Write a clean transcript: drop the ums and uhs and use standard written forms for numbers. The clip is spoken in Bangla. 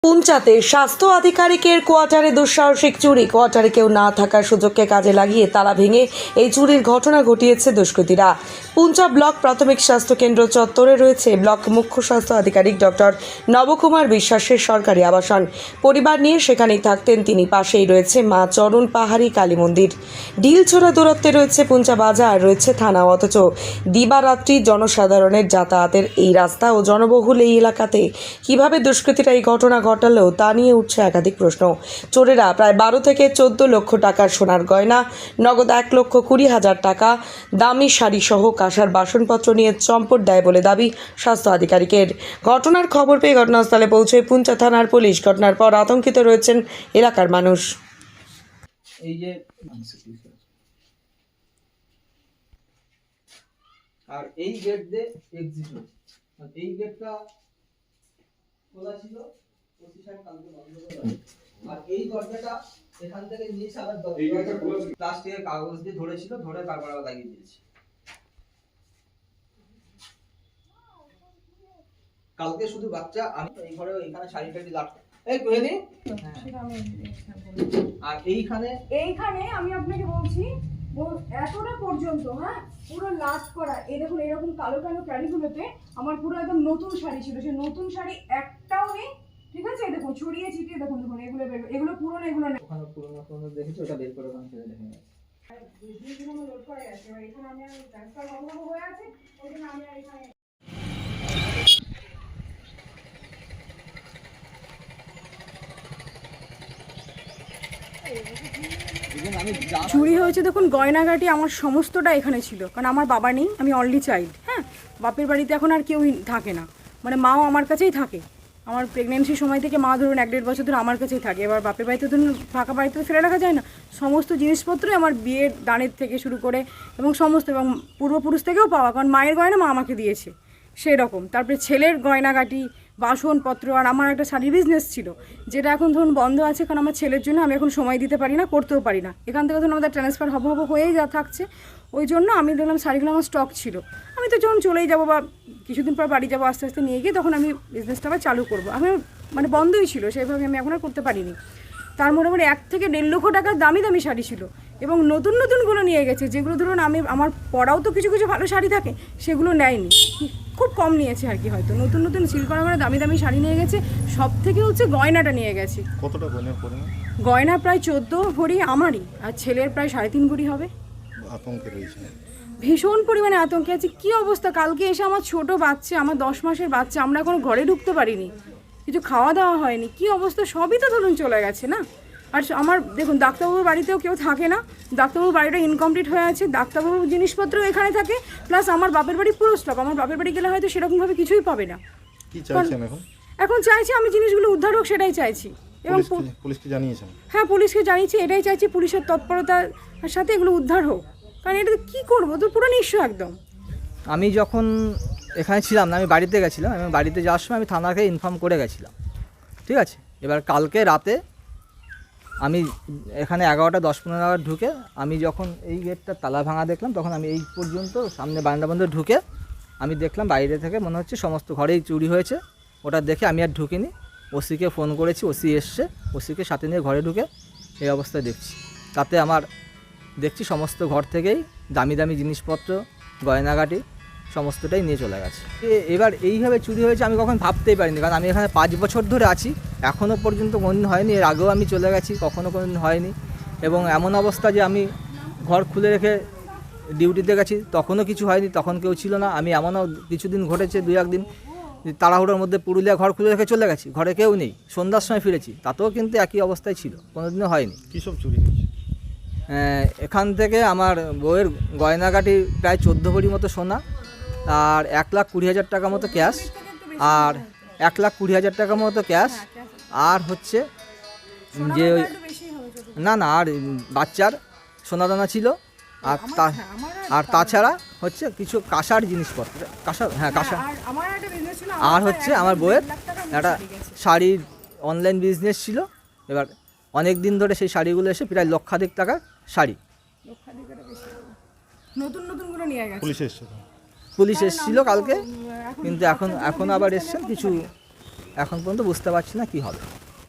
পুঞ্চাতে স্বাস্থ্য আধিকারিকের কোয়ার্টারে দুঃসাহসিক চুরি। কোয়ার্টারে কেউ না থাকার সুযোগকে কাজে লাগিয়ে তালা ভেঙে এই চুরির ঘটনা ঘটিয়েছে দুষ্কৃতীরা। পুঞ্চা ব্লক প্রাথমিক স্বাস্থ্য কেন্দ্র চত্বরে রয়েছে ব্লক মুখ্য স্বাস্থ্য আধিকারিক ডক্টর নবকুমার বিশ্বাসের সরকারি আবাসন। পরিবার নিয়ে সেখানেই থাকতেন তিনি। পাশেই রয়েছে মা চরণ পাহাড়ি কালী মন্দির। ঢিলছোড়া দূরত্বে রয়েছে পুঞ্চা বাজার, রয়েছে থানা। অথচ দিবারাত্রি জনসাধারণের যাতায়াতের এই রাস্তা ও জনবহুল এই এলাকাতে কিভাবে দুষ্কৃতীরা এই ঘটনা ঘটালো তা নিয়ে উঠছে একাধিক প্রশ্ন। চোরেরা প্রায় 12 থেকে 14 লক্ষ টাকার সোনার গয়না, নগদ 1,20,000 টাকা, দামি শাড়ি সহ কাঁসার বাসনপত্র নিয়ে চম্পট দেয় বলে দাবি স্বাস্থ্য আধিকারিকের। ঘটনার খবর পেয়ে ঘটনাস্থলে পৌঁছয় পুঞ্চা থানার পুলিশ। ঘটনার পর আতঙ্কিত রয়েছেন এলাকার মানুষ। এই যে আর এই গেট দিয়ে এক্সিট হচ্ছে, এই গেটটা খোলা ছিল, কালকে বন্ধ করে, আর এই দরজাটা এখান থেকে নিয়েছে, আবার প্লাস্টিকের কাগজ দিয়ে ধরেছিল, ধরে তারপর আবার লাগিয়ে দিয়েছে। কালকে শুধু বাচ্চা, আমি এই ঘরে এখানে শাড়ি টাড়ি লাটকা, এই কোহেনি, আর এইখানে আমি আপনাকে বলছি এতটা পর্যন্ত, হ্যাঁ, পুরো লাস্ট করা। এই দেখুন, এরকম কালো কালো শাড়িগুলোতে আমার পুরো একদম নতুন শাড়ি ছিল, সেই নতুন শাড়ি একটাও নেই। ঠিক আছে, দেখুন ছড়িয়ে ছিটিয়ে, দেখুন এগুলো এগুলো পুরনো, এগুলো নেই। ওখানে পুরনো দেখেছি, ওটা বের করে ওখানে ফেলে দেখে গেছে। লোড করে গেছে, এখানে আমি ট্রান্সফার হয়ে আছে, ওই জন্য আমি আর এখানে চুরি হয়েছে। দেখুন, গয়নাগাটি আমার সমস্তটা এখানে ছিল, কারণ আমার বাবা নেই, আমি অনলি চাইল্ড। হ্যাঁ, বাপের বাড়িতে এখন আর কেউই থাকে না, মানে মাও আমার কাছেই থাকে। আমার প্রেগনেন্সির সময় থেকে মা ধরুন 1-1.5 বছর ধরে আমার কাছেই থাকে। এবার বাপের বাড়িতে ধরুন ফাঁকা বাড়িতে ফেলে রাখা যায় না, সমস্ত জিনিসপত্রই আমার বিয়ের দানের থেকে শুরু করে এবং সমস্ত, এবং পূর্বপুরুষ থেকেও পাওয়া, কারণ মায়ের গয়না মা আমাকে দিয়েছে সেই রকম। তারপরে ছেলের গয়নাগাটি, বাসনপত্র, আর আমার একটা শাড়ির বিজনেস ছিল, যেটা এখন ধরুন বন্ধ আছে, কারণ আমার ছেলের জন্য আমি এখন সময় দিতে পারি না, করতেও পারি না। এখান থেকে ধরুন আমাদের ট্রান্সফার হব হয়েই থাকছে, ওই জন্য আমি দেখলাম শাড়িগুলো আমার স্টক ছিল। আমি তো যখন চলেই যাবো বা কিছুদিন পর বাড়ি যাবো, আস্তে আস্তে নিয়ে গিয়ে তখন আমি বিজনেসটা আবার চালু করবো। আমি মানে বন্ধই ছিল, সেইভাবে আমি এখন আর করতে পারিনি। তার মোটামুটি 1 থেকে 1.5 লক্ষ টাকার দামি দামি শাড়ি ছিল, এবং নতুন নতুনগুলো নিয়ে গেছে, যেগুলো ধরুন আমার পরাও তো কিছু কিছু ভালো শাড়ি থাকে, সেগুলো নেয়নি, খুব কম নিয়েছে আর কি। হয়তো নতুন নতুন সিল করা করে দামি দামি শাড়ি নিয়ে গেছে। সব থেকে হচ্ছে গয়নাটা নিয়ে গেছে। কতটা গয়নার পরিমাণ? গয়না প্রায় 14 ভরি আমারই, আর ছেলের প্রায় 3.5 ভরি হবে। আতঙ্কে রয়েছে, ভীষণ পরিমাণে আতঙ্কে আছে। কি অবস্থা, কালকে এসে আমার ছোট বাচ্চা, আমার 10 মাসের বাচ্চা, আমরা এখনো ঘরে ঢুকতে পারিনি, কিছু খাওয়া দাওয়া হয়নি। কি অবস্থা, সবই তো ধরুন চলে গেছে না। আর আমার দেখুন, ডাক্তারবাবুর বাড়িতেও কেউ থাকে না, ডাক্তারবাবুর বাড়িটা ইনকমপ্লিট হয়ে আছে, ডাক্তারবাবুর জিনিসপত্রও এখানে থাকে, প্লাস আমার বাপের বাড়ি পুরো স্টক। আমার বাপের বাড়ি গেলে হয়তো সেরকমভাবে কিছুই পাবে না। কি চাইছেন এখন? এখন চাইছি আমি জিনিসগুলো উদ্ধার হোক, সেটাই চাইছি। এবং পুলিশকে জানিয়েছেন? হ্যাঁ, পুলিশকে জানিয়েছি, এটাই চাইছি, পুলিশের তৎপরতার সাথে এগুলো উদ্ধার হোক, কারণ এটা কী করবো, তো পুরো নিঃস্ব একদম। আমি যখন এখানে ছিলাম না, আমি বাড়িতে গেছিলাম, এবং বাড়িতে যাওয়ার সময় আমি থানাকে ইনফর্ম করে গেছিলাম, ঠিক আছে। এবার কালকে রাতে আমি এখানে 11টা 10-15 নাগাদ ঢুকে, আমি যখন এই গেটটা তালা ভাঙা দেখলাম, তখন আমি এই পর্যন্ত সামনে বারান্দা বন্ধ ঢুকে আমি দেখলাম বাইরে থেকে মনে হচ্ছে সমস্ত ঘরেই চুরি হয়েছে। ওটা দেখে আমি আর ঢুকিনি, ওসিকে ফোন করেছি, ওসি এসছে, ওসিকে সাথে নিয়ে ঘরে ঢুকে এই অবস্থায় দেখছি। তাতে আমার দেখছি সমস্ত ঘর থেকেই দামি দামি জিনিসপত্র, গয়নাগাটি সমস্তটাই নিয়ে চলে গেছে। এবার এইভাবে চুরি হয়েছে আমি কখন ভাবতেই পারিনি, কারণ আমি এখানে 5 বছর ধরে আছি, এখনও পর্যন্ত কোনোদিন হয়নি। এর আগেও আমি চলে গেছি, কখনও কোনোদিন হয়নি। এবং এমন অবস্থা যে আমি ঘর খুলে রেখে ডিউটিতে গেছি, তখনও কিছু হয়নি, তখন কেউ ছিল না। আমি এমনও কিছুদিন ঘটেছে, 2-1 দিন তাড়াহুড়োর মধ্যে পুরুলিয়া ঘর খুলে রেখে চলে গেছি, ঘরে কেউ নেই, সন্ধ্যার সময় ফিরেছি, তাতেও কিন্তু একই অবস্থায় ছিল, কোনোদিনও হয়নি। কী সব চুরি হয়েছে? এখান থেকে আমার বউয়ের গয়নাগাটি প্রায় 14 ভরি মতো সোনা, আর 1,20,000 টাকা মতো ক্যাশ, আর 1,20,000 টাকা মতো ক্যাশ, আর হচ্ছে যে ওই না আর বাচ্চার সোনাদানা ছিল, আর তাছাড়া হচ্ছে কিছু কাঁসার জিনিসপত্র, কাঁসা, আর হচ্ছে আমার বউয়ের একটা শাড়ির অনলাইন বিজনেস ছিল। এবার অনেক দিন ধরে সেই শাড়িগুলো এসে প্রায় 1 লক্ষ টাকার শাড়ি, নতুন নতুনগুলো নিয়ে গেছে। পুলিশ এসেছে? পুলিশ এসেছিল কালকে, কিন্তু এখন আবার এসছেন, কিছু এখন পর্যন্ত বুঝতে পারছি না কি হবে।